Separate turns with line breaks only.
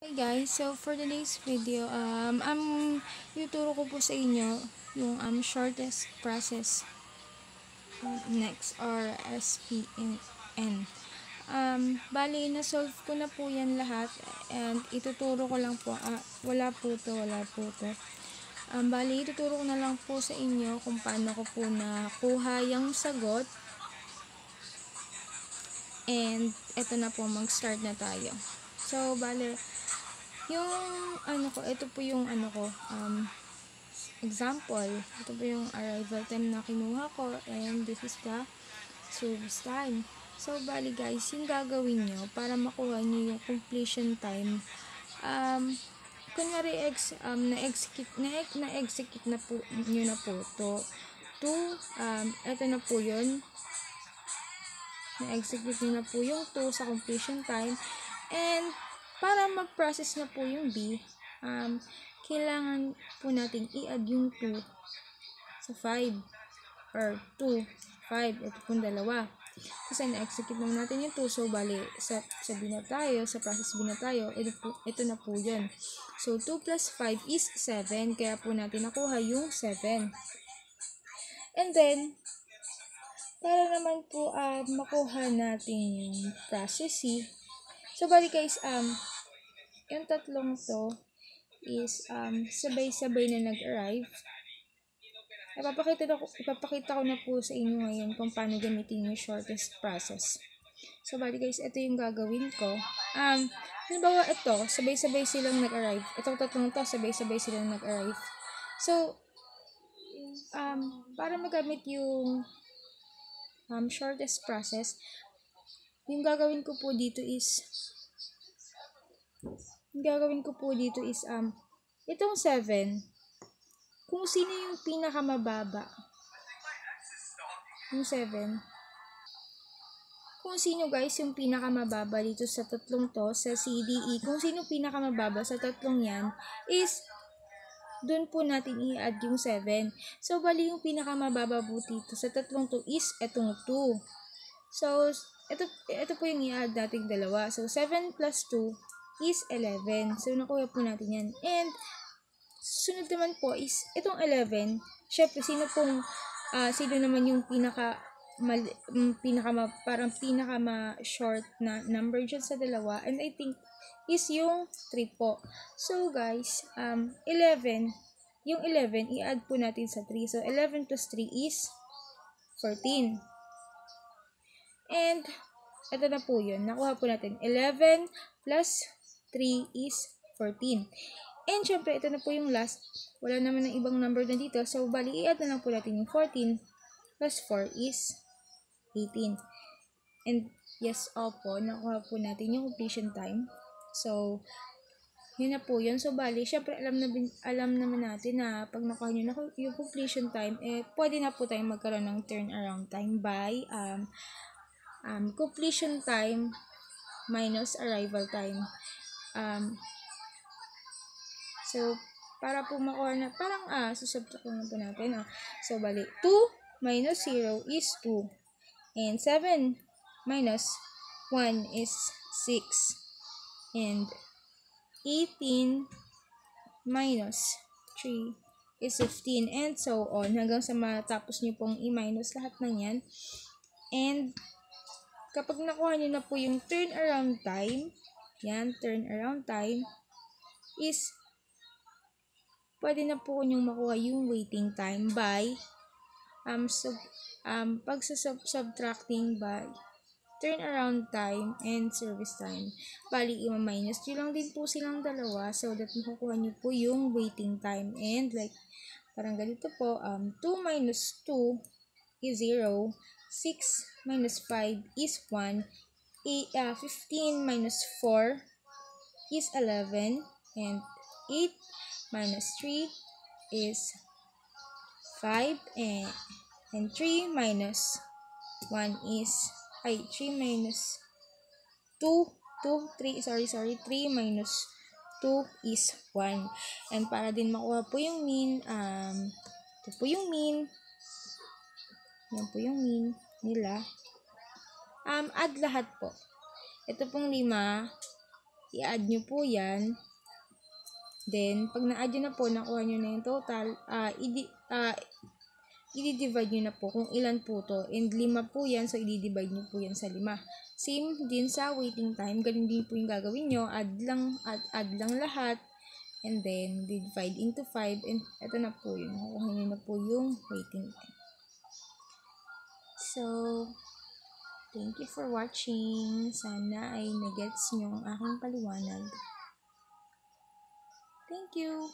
Hi guys, so for today's video, ituturo ko po sa inyo yung shortest process next or SPN. Bali, na-solve ko na po yan lahat and ituturo ko lang po, wala po to. Bali, ituturo ko na lang po sa inyo kung paano ko po nakuha yung sagot. And eto na po, mag-start na tayo. So, bali, yung ito po yung example. Ito po yung arrival time na kinuha ko and this is the service time. So, bali guys, yung gagawin nyo para makuha nyo yung completion time, kunyari na-execute na po nyo na po ito na po yun. Na-execute nyo na po yung 2 sa completion time. And para mag-process na po yung B, kailangan po natin i-add yung 2 sa 5 or 2, 5, ito pong dalawa. Kasi na-execute naman natin yung 2, so bali, sa B na tayo, sa process B na tayo, ito na po yun. So, 2 plus 5 is 7, kaya po natin nakuha yung 7. And then, para naman po makuha natin yung process C, so bali guys, yung tatlong to is sabay-sabay na nag-arrive. Ipapakita ko na po sa inyo ngayon kung paano gamitin yung shortest process. So, bali guys, ito yung gagawin ko. Halimbawa ito, sabay-sabay silang nag-arrive. Itong tatlong to, sabay-sabay silang nag-arrive. So, para magamit yung shortest process, yung gagawin ko po dito is itong 7, kung sino yung pinakamababa, yung 7, kung sino guys yung pinakamababa dito sa tatlong to, sa CDE, kung sino pinakamababa sa tatlong yan, is dun po natin i-add yung 7. So, bali yung pinakamababa po dito sa tatlong to is etong 2. So, ito po yung i-add nating dalawa. So, 7 plus 2 is 11. So, nakuha po natin yan. And, sunod naman po is, itong 11, syempre, sino naman yung parang pinaka-short na number dyan sa dalawa, and I think, is yung 3 po. So, guys, 11, yung 11, i-add po natin sa 3. So, 11 plus 3 is 14. And, ito na po yun. Nakuha po natin. 11 plus 3 is 14. And, syempre, ito na po yung last. Wala naman ng ibang number na dito. So, bali, i-add na lang po natin yung 14 plus 4 is 18. And, yes, opo, nakuha po natin yung completion time. So, yun na po yun. So, bali, syempre, alam naman natin na pag nakuha nyo na yung completion time, pwede na po tayong magkaroon ng turnaround time by completion time minus arrival time. So, para po makuha na, parang, susubtract na po natin. So, bali, 2 minus 0 is 2. And 7 minus 1 is 6. And 18 minus 3 is 15. And so on. Hanggang sa matapos nyo pong i-minus lahat ng yan. And, kapag nakuha nyo na po yung turnaround time, yan, turnaround time, is, pwede na po nyong makuha yung waiting time by, subtracting by turnaround time and service time. Bali, i-minus nyo lang din po silang dalawa so that makukuha nyo po yung waiting time. And like, parang ganito po, 2 minus 2 is 0, 6 minus 5 is 1, 15 minus 4 is 11, and 8 minus 3 is 5, and 3 minus 1 is 3 minus 2, 3 minus 2 is 1. And para din makuha po yung mean, ito po yung mean, yan po yung mean nila, add lahat po. Ito pong 5, i-add nyo po yan. Then, pag na-add nyo na po, nakuha nyo na yung total, i-divide nyo na po kung ilan po to. And 5 po yan, so i-divide nyo po yan sa 5. Same din sa waiting time, ganun din po yung gagawin nyo. Add lang lahat. And then, divide into 5. And ito na po yun. Nakuha nyo na po yung waiting time. So, thank you for watching. Sana ay nagets nyo ang aking paliwanag. Thank you!